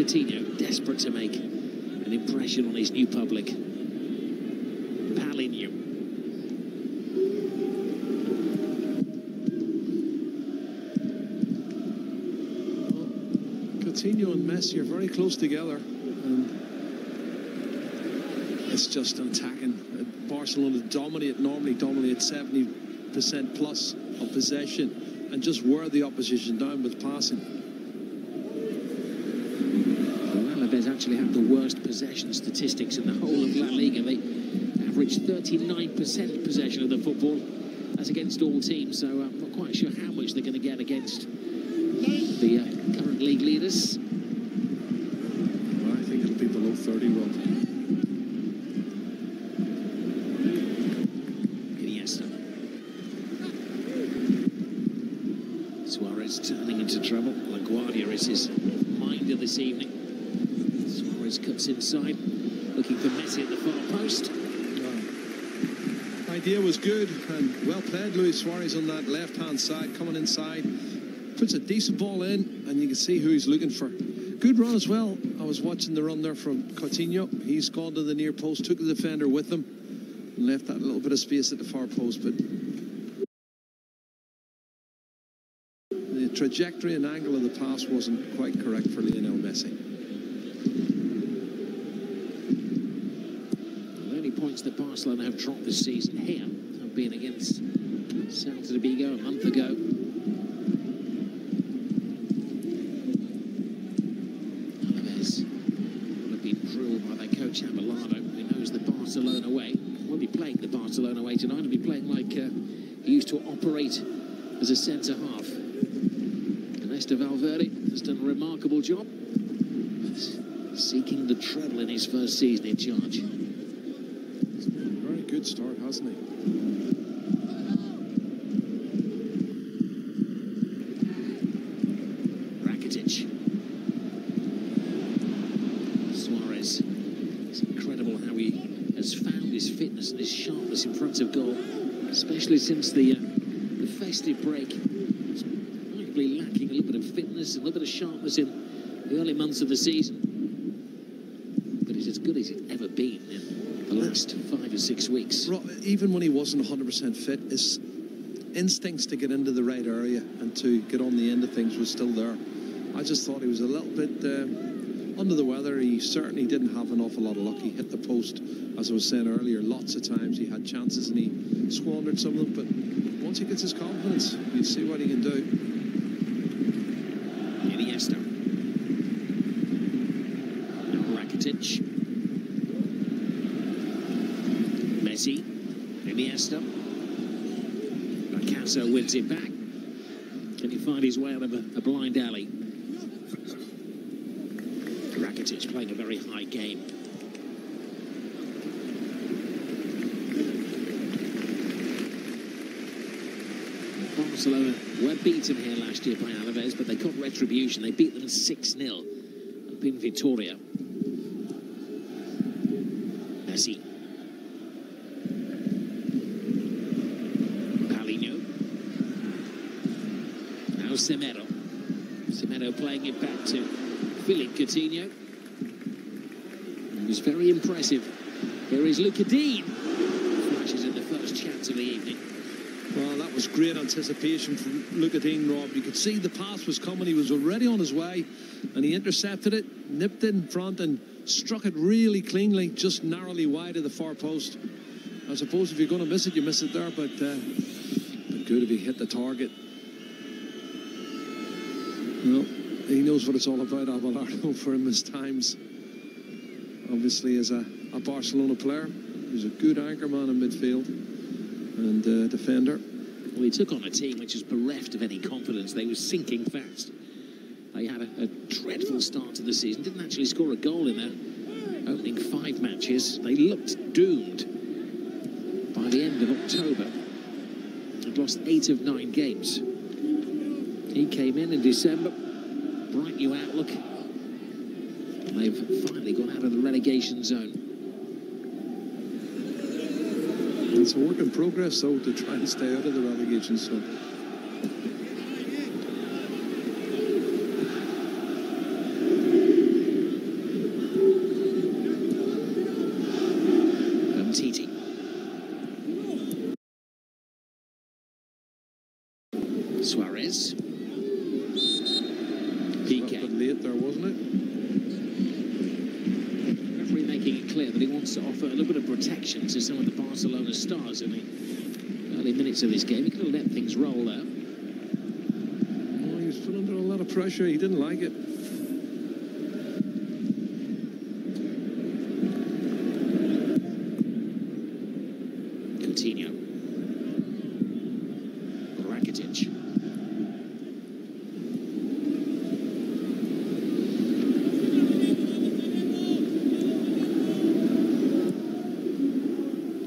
Coutinho, desperate to make an impression on his new public. Palinho. Coutinho and Messi are very close together, and it's just attacking. Barcelona normally dominate 70% plus of possession and just wear the opposition down with passing. Well, Alavez actually have the worst possession statistics in the whole of La Liga. They average 39% possession of the football. That's against all teams, so I'm not quite sure how much they're going to get against the current league leaders. Well, I think it'll be below 30, Rob. Suarez turning into trouble. LaGuardia is his minder this evening. Suarez cuts inside, looking for Messi at the far post. Idea was good and well played. Luis Suarez on that left-hand side, coming inside, puts a decent ball in, and you can see who he's looking for. Good run as well. I was watching the run there from Coutinho. He's gone to the near post, took the defender with him, and left that little bit of space at the far post. But the trajectory and angle of the pass wasn't quite correct for Lionel Messi. The only points that Barcelona have dropped this season here have been against Celta de Vigo a month ago. Alavez will have been drilled by their coach Abelardo, who knows the Barcelona way. Won't be playing the Barcelona way tonight. He'll be playing like he used to operate as a centre-half. Valverde has done a remarkable job, seeking the treble in his first season in charge. It's been a very good start, hasn't he? Rakitic. Suarez. It's incredible how he has found his fitness and his sharpness in front of goal, especially since the festive break. Lacking a little bit of fitness, a little bit of sharpness in the early months of the season. But he's as good as he's ever been in the last 5 or 6 weeks. Even when he wasn't 100% fit, his instincts to get into the right area and to get on the end of things was still there. I just thought he was a little bit under the weather. He certainly didn't have an awful lot of luck. He hit the post, as I was saying earlier, lots of times. He had chances and he squandered some of them, but once he gets his confidence, you see what he can do. Rakitic. Messi. Iniesta. Picasso wins it back. Can he find his way out of a blind alley? Rakitic playing a very high game. Barcelona were beaten here last year by Alavez, but they got retribution. They beat them 6-0 up in Vitoria. Messi. Palinho. Now Semedo. Semedo playing it back to Philippe Coutinho. It was very impressive. Here is Luca Dean. Flashes in the first chance of the evening. Well, that was great anticipation from Luca Dean, Rob. You could see the pass was coming. He was already on his way, and he intercepted it, nipped it in front, and struck it really cleanly, just narrowly wide of the far post. I suppose if you're going to miss it, you miss it there, but good if he hit the target. Well, he knows what it's all about, Abelardo, for him his times. Obviously, as a Barcelona player, he's a good anchorman in midfield and defender. Well, he took on a team which was bereft of any confidence. They were sinking fast. They had a dreadful start to the season. Didn't actually score a goal in their opening 5 matches. They looked doomed by the end of October. They'd lost 8 of 9 games. He came in December. Bright new outlook. And they've finally got out of the relegation zone. It's a work in progress, though, to try and stay out of the relegation zone. Perez. PK. A bit late there, wasn't it? Referee making it clear that he wants to offer a little bit of protection to some of the Barcelona stars in the early minutes of this game. He could have let things roll there. Oh, he was put under a lot of pressure. He didn't like it. Coutinho. Rakitic.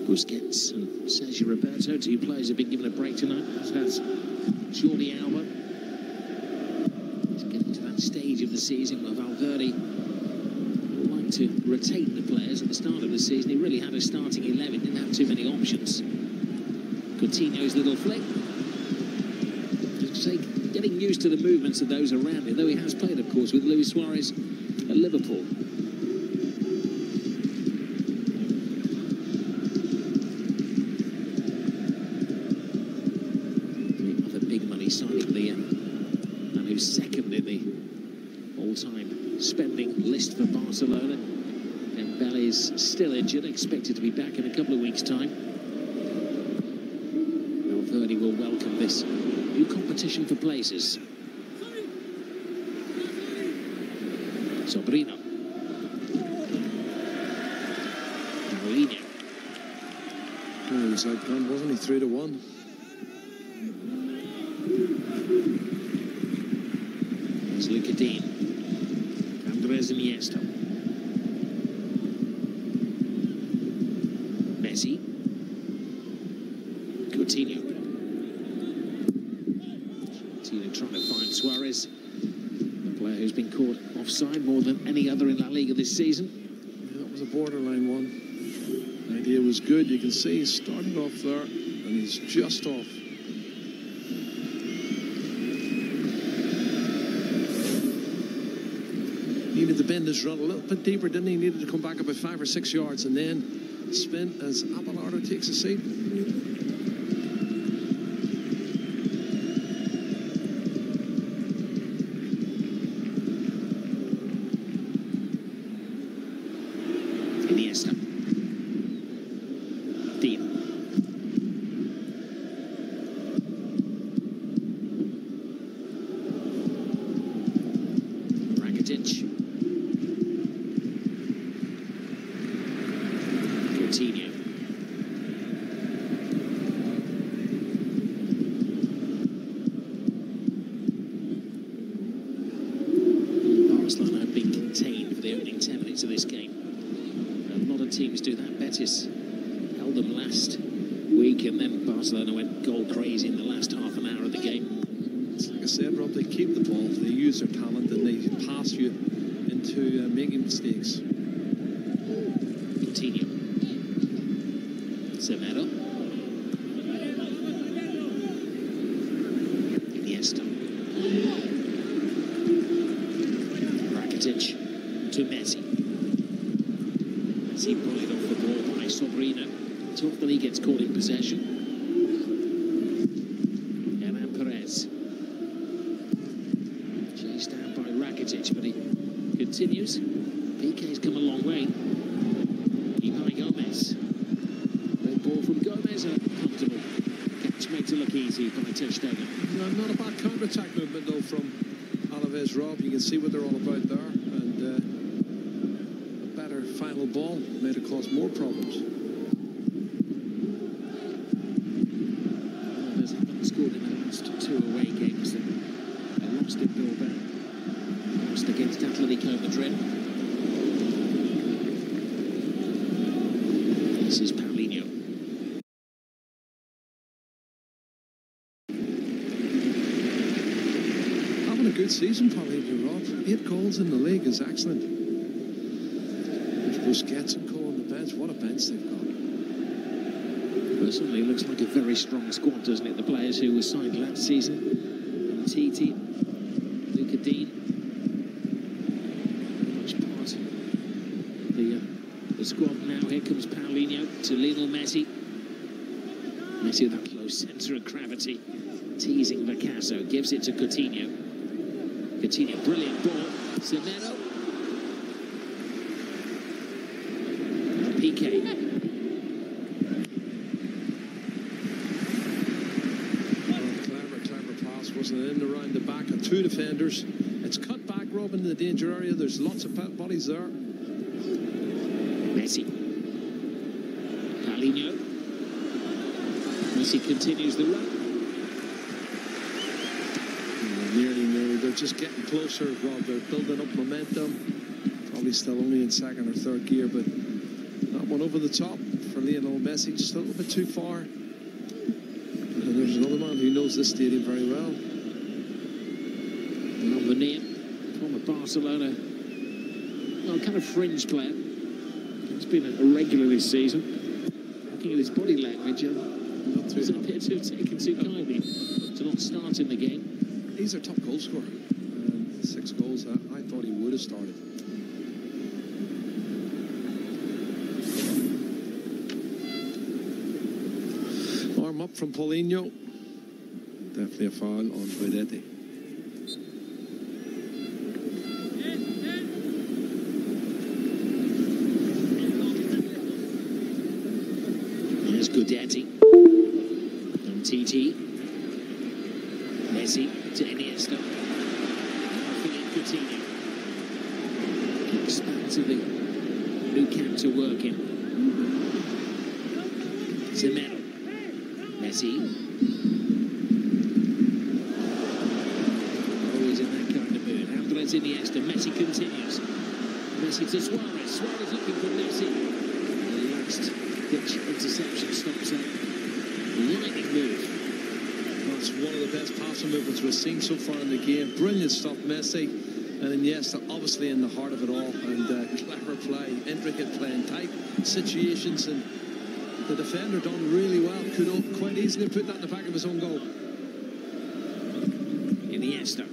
Busquets and Sergio Roberto, two players have been given a break tonight, as has Jordi Alba. It's getting to that stage of the season where Valverde would like to retain the players. At the start of the season, he really had a starting 11, didn't have too many options. Coutinho's little flick. Just say, getting used to the movements of those around him, though he has played, of course, with Luis Suarez at Liverpool. Signing the man who's second in the all-time spending list for Barcelona. And Dembele's still injured, expected to be back in a couple of weeks' time. Valverde will welcome this new competition for places. Sobrino. Paulinho. Well, he was outgunned, wasn't he? 3-1. Luka Dean, Andres Iniesta, Messi, Coutinho trying to find Suarez, the player who's been caught offside more than any other in La Liga this season. Yeah, that was a borderline one. The idea was good. You can see he started off there and he's just off. Needed to bend his run a little bit deeper, didn't he? Needed to come back about 5 or 6 yards and then spin as Abelardo takes a seat. Iniesta. Dean. Rakitic. Coutinho. Barcelona have been contained for the opening 10 minutes of this game. A lot of teams do that. Betis held them last week, and then Barcelona went goal crazy in the last half an hour of the game. It's like I said, Rob, they keep the ball, they use their talent, and they pass you into making mistakes. Coutinho. Semedo. Iniesta. Rakitic to Messi. Messi bullied off the ball by Sobrino. Tough that he gets caught in possession. Hernan Perez. Chased down by Rakitic, but he continues. PK's come a long way. Ibai Gomez. Red ball from Gomez, a comfortable catch made to look easy by Ter Stegen. No, not a bad counter-attack movement though from Alavez, Rob. You can see what they're all about there, and a better final ball may have caused more problems. Alavez haven't scored in the last 2 away games. They lost in Bilbao, lost against Atletico Madrid. This is Paulinho. Having a good season, Paulinho, Rob. 8 goals in the league is excellent. There's Busquets and Co on the bench. What a bench they've got. Well, certainly looks like a very strong squad, doesn't it? The players who were signed last season. Titi, Luka Dean. Much part of the squad now. Here comes Paulinho to Lionel Messi. Messi with that close centre of gravity. Teasing Picasso, gives it to Coutinho. Coutinho, brilliant ball. Semedo. PK. Clever pass. Wasn't in around the back of two defenders. It's cut back, Rob, into the danger area. There's lots of bodies there. Messi. Paulinho. Messi continues the run. Nearly. They're just getting closer, Rob. They're building up momentum. Probably still only in second or third gear, but that one over the top for Lionel Messi, just a little bit too far. And there's another man who knows this stadium very well. Number 9, former Barcelona, well, kind of fringe player. He's been a regular this season. Looking at his body language, doesn't appear to have taken too kindly to not start in the game. He's our top goal scorer. 6 goals. I thought he would have started. Arm up from Paulinho. Definitely a foul on Guidetti. There's Guidetti. And TT. Messi to Iniesta. Coutinho. Expansively. New camp to work in. Semedo. Messi. Always in that kind of mood. Alavez Iniesta. Messi continues. Messi to Suarez. Suarez looking for Messi. The last pitch interception stops that lightning move. That's one of the best passing movements we've seen so far in the game. Brilliant stuff, Messi. And Iniesta obviously in the heart of it all. And clever play, intricate play in tight situations. And the defender done really well. Could have quite easily put that in the back of his own goal. Iniesta.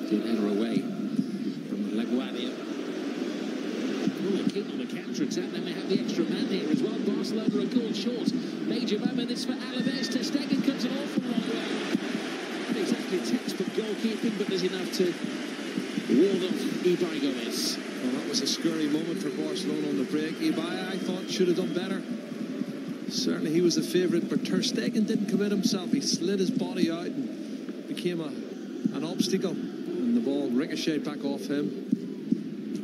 Good header away from LaGuardia. Oh, they're keen on the counter-attack. Then they have the extra man here as well. Barcelona are goal short. Major moment is for Alavez. Ter Stegen comes an awful long way. Not exactly textbook goalkeeping, but there's enough to ward off Ibai Gomez. Well, that was a scurry moment for Barcelona on the break. Ibai, I thought, should have done better. Certainly he was the favourite, but Ter Stegen didn't commit himself. He slid his body out and became an obstacle. And the ball ricocheted back off him.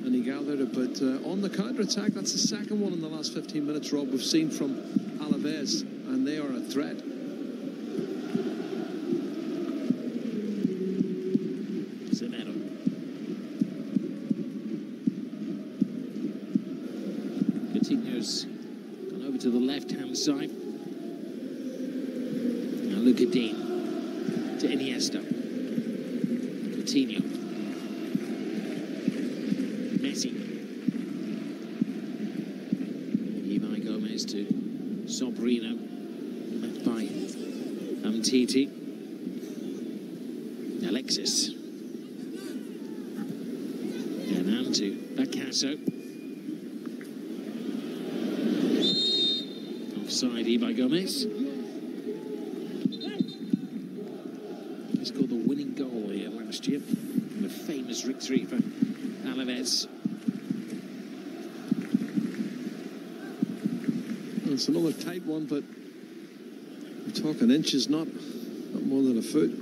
And he gathered it. But on the counter-attack, that's the second one in the last 15 minutes, Rob, we've seen from Alavez. And they are a threat. Semedo. Coutinho's gone over to the left-hand side. Now look at Dean. To Iniesta. Coutinho. Messi. Ibai Gomez to Sobrino. Left by Titi. Alexis. And on to Picasso. Offside Ibai Gomez. He scored the winning goal here last year in a famous victory for Alavez. It's another tight one, but we're talking inches, not more than a foot.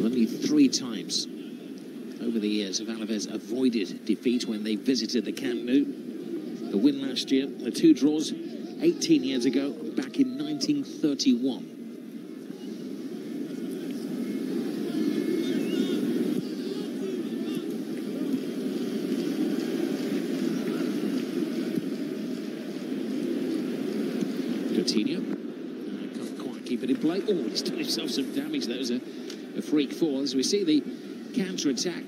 Only 3 times over the years have Alavez avoided defeat when they visited the Camp Nou. The win last year, the 2 draws 18 years ago, back in 1931. Coutinho can't quite keep it in play. Oh, he's done himself some damage. That was a freak fall. As we see the counter-attack,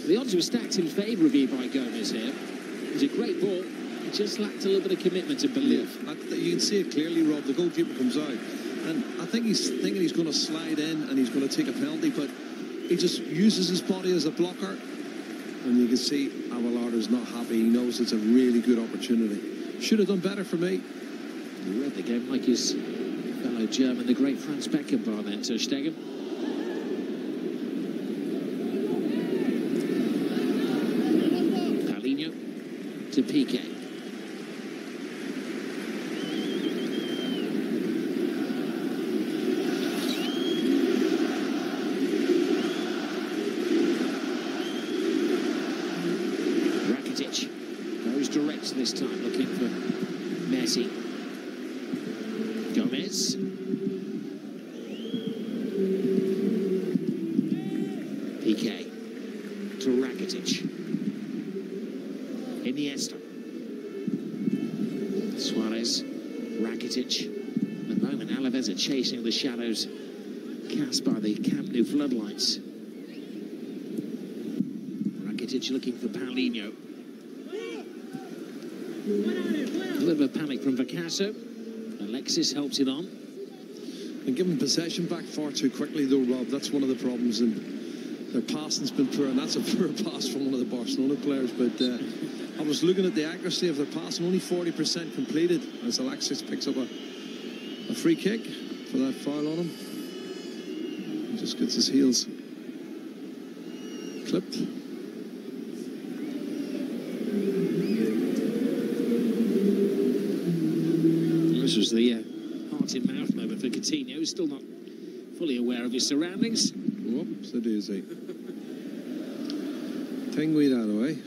the odds were stacked in favour of Ibai Gomez here. It was a great ball. It just lacked a little bit of commitment and belief. Yeah, you can see it clearly, Rob. The goalkeeper comes out, and I think he's thinking he's going to slide in and he's going to take a penalty, but he just uses his body as a blocker. And you can see Abelardo's not happy. He knows it's a really good opportunity. Should have done better for me. He read the game like his fellow German, the great Franz Beckenbauer, then Ter Stegen. Paulinho to Piqué. Goes direct this time, looking for Messi. Gomez. Piqué to Rakitic. Iniesta. Suarez. Rakitic. At the moment, Alavez are chasing the shadows cast by the Camp Nou floodlights. Rakitic looking for Paulinho. A little bit of panic from Picasso. Alexis helps it on. And giving possession back far too quickly, though, Rob. That's one of the problems. And their passing's been poor, and that's a poor pass from one of the Barcelona players. But I was looking at the accuracy of their passing, only 40% completed, as Alexis picks up a free kick for that foul on him. He just gets his heels clipped. This was the heart-in-mouth moment for Coutinho. He's still not fully aware of his surroundings. Whoops, a doozy. Tingui that away.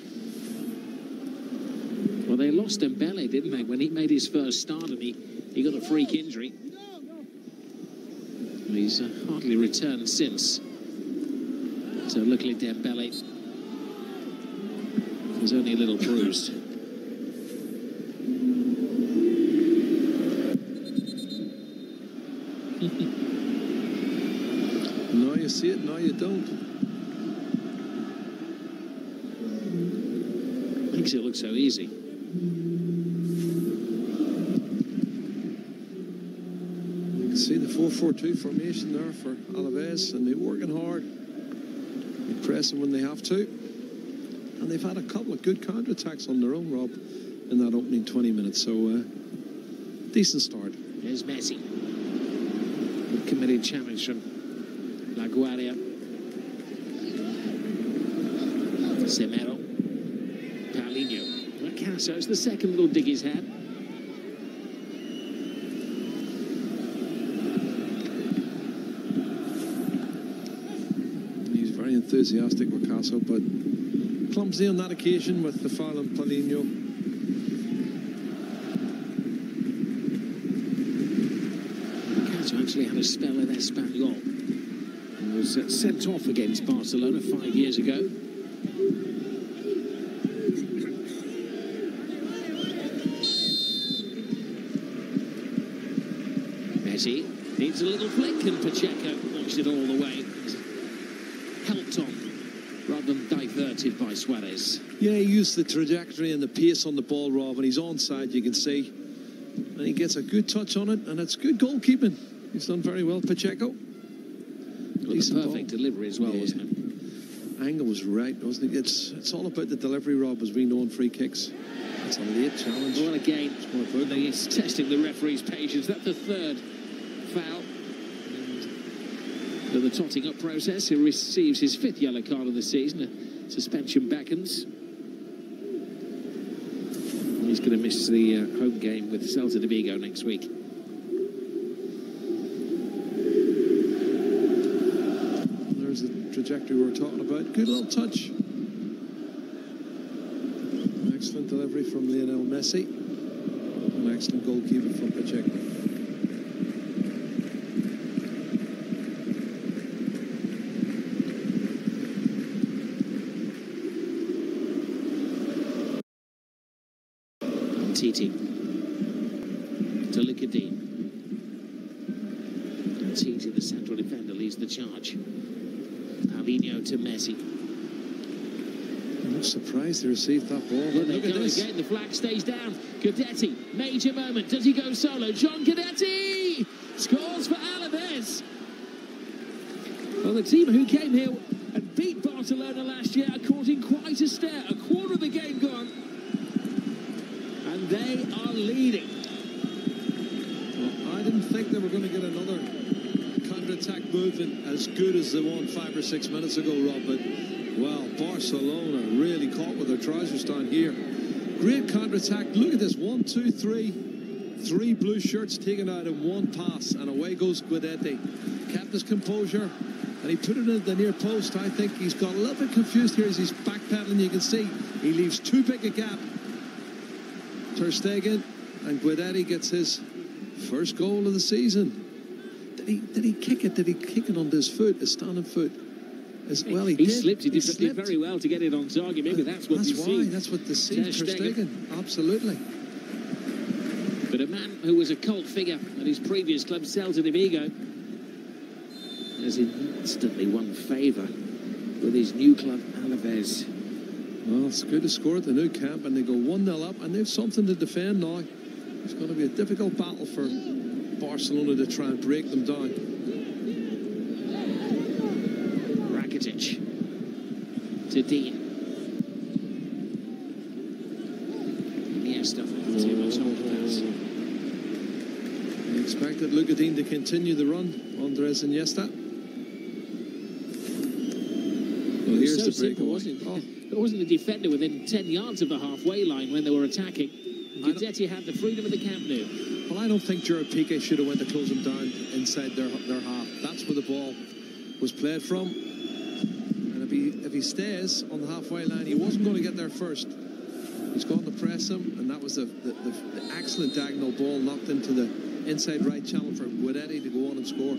Well, they lost Dembele, didn't they, when he made his first start, and he got a freak injury. He's hardly returned since. So luckily Dembele was only a little bruised. No, you see it, no, you don't. Makes it look so easy. You can see the 4-4-2 formation there for Alavez, and they're working hard. They're pressing when they have to. And they've had a couple of good counter-attacks on their own, Rob, in that opening 20 minutes. So, decent start. There's Messi. Good committed challenge from La Guardia. Semero. Paulinho. Picasso, it's the second little dig he's had. He's very enthusiastic, Picasso, but clumsy on that occasion with the foul on Paulinho. Picasso actually had a spell in Espanyol and was sent off against Barcelona 5 years ago. Messi needs a little flick, and Pacheco knocks it all the way. He's helped on rather than diverted by Suarez. Yeah, he used the trajectory and the pace on the ball, Rob, and he's onside, you can see. And he gets a good touch on it, and it's good goalkeeping. He's done very well, Pacheco. Decent perfect delivery as well, wasn't it? Angle was right, wasn't it? It's all about the delivery, Rob, as we know in free kicks. It's a late challenge. Well, again, he's testing the referee's patience. That's the third foul. And the totting up process, he receives his 5th yellow card of the season. A suspension beckons. And he's going to miss the home game with Celta de Vigo next week. There's the trajectory we were talking about. Good little touch. Excellent delivery from Lionel Messi. An excellent goalkeeper from Pacheco. Titi to Likadine. And Titi, the central defender, leads the charge. Paulinho to Messi. I'm not surprised they received that ball. Look at this. Again, the flag stays down. Guidetti, major moment. Does he go solo? John Guidetti scores for Alavez. Well, the team who came here and beat Barcelona last year are caught in quite a stare. A quarter of the game gone. And they are leading. think they were going to get another counter-attack movement as good as the one 5 or 6 minutes ago, Rob, but, well, Barcelona really caught with their trousers down here. Great counter-attack. Look at this. 1, 2, 3. 3 blue shirts taken out in one pass, and away goes Guidetti. Kept his composure, and he put it into the near post. I think he's got a little bit confused here as he's backpedaling. You can see he leaves too big a gap. Ter Stegen, and Guidetti gets his first goal of the season. Did he kick it? Did he kick it onto his foot, his standing foot? Well, he did. Slipped. He did very well to get it on target. Maybe that's what we see. That's what they see. Ter Stegen. Absolutely. But a man who was a cult figure at his previous club, Celta de Vigo, has instantly won favour with his new club, Alavez. Well, it's good to score at the new camp, and they go 1-0 up, and they've something to defend now. It's going to be a difficult battle for Barcelona to try and break them down. Rakitic to Dean. Iniesta too much on the pass. They expected Luca Dean to continue the run. Andres Iniesta. Well, here's the break. It wasn't a defender within 10 yards of the halfway line when they were attacking. Guidetti had the freedom of the Camp Nou. Well, I don't think Gerard Piqué should have went to close them down inside their half. That's where the ball was played from. And if he stays on the halfway line, he wasn't going to get there first. He's going to press him, and that was the excellent diagonal ball knocked into the inside right channel for Guidetti to go on and score.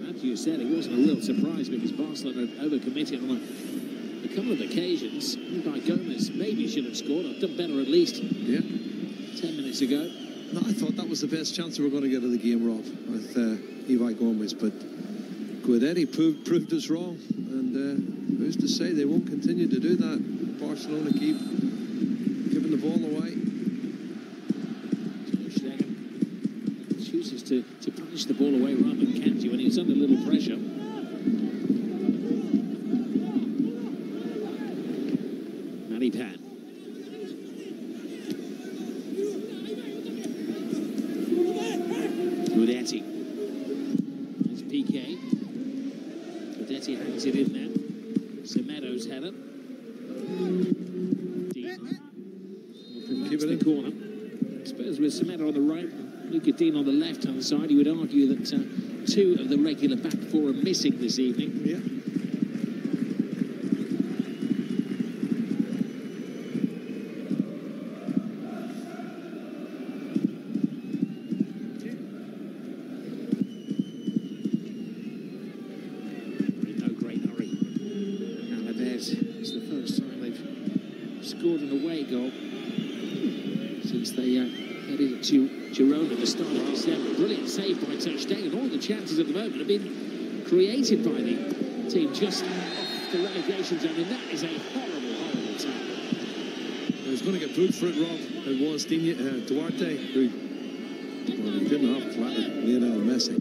As you said, it wasn't a real surprise because Barcelona had overcommitted on a couple of occasions. By Gomez maybe should have scored. I've done better at least. Yeah. 10 minutes ago. No, I thought that was the best chance we were going to get of the game, Rob, with Ibai Gomez, but Guidetti proved us wrong, and who's to say they won't continue to do that? Barcelona keep giving the ball away. Chooses to punish the ball away rather than catch you when he was under a little pressure. Maripan. Guidetti. That's PK. Guidetti hangs it in there. Semedo's header. Keep it in the corner. I suppose with Semedo on the right, Luca Dean on the left-hand side, you would argue that 2 of the regular back 4 are missing this evening. Yeah. In no great hurry. Alavez, it's the first time they've scored an away goal since they headed to Girona at the start of December. Brilliant save by Ter Stegen. All the chances at the moment have been created by the team just off the relegation zone, and that is a horrible, horrible tackle. He was going to get booked for it, Rob. It was Duarte who didn't have flattered Lionel Messi.